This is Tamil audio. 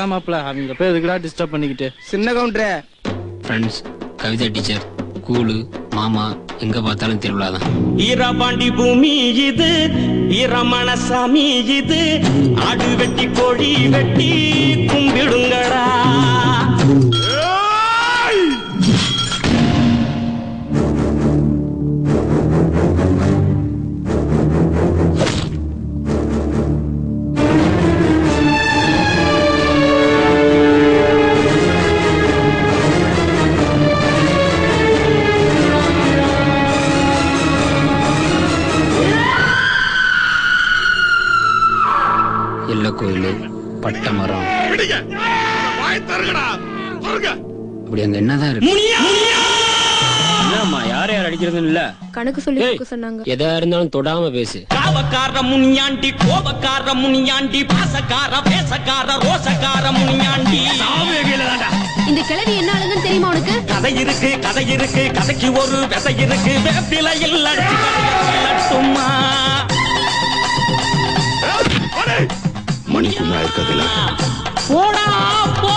வேணாம் மாப்பிள்ள, அவங்க போய் எதுக்குடா டிஸ்டர்ப் பண்ணிக்கிட்டு. சின்ன கவுண்டரே. ஃப்ரெண்ட்ஸ், கவிதா டீச்சர், கூலு, மாமா, எங்க பார்த்தாலும் திருவிழா தான். ஈரபாண்டி பூமி இது, ஈரமணசாமி இது, ஆடு வெட்டி கோழி வெட்டி கும்பிடுங்கடா. எல்ல கோயிலு, பட்ட மரம், அப்படி அங்க என்னதான் இருக்கு? யார் யார் அடிக்கிறதுன்னு இல்ல, கணக்கு சொல்லி சொன்னாங்க. எதா இருந்தாலும் தொடாம பேசு. காவக்கார முனியாண்டி, கோபக்கார முனியாண்டி, பாசக்கார பேசக்கார ரோசக்கார முனியாண்டி. இந்த கிழவி என்ன ஆளுங்கன்னு தெரியுமா உனக்கு? கதை இருக்கு கதை இருக்கு, கதைக்கு ஒரு விதை இருக்கு, வேப்பிலையில் அடிச்சுமா மணிக்குள்ளா இருக்கதில்ல. போடா போ.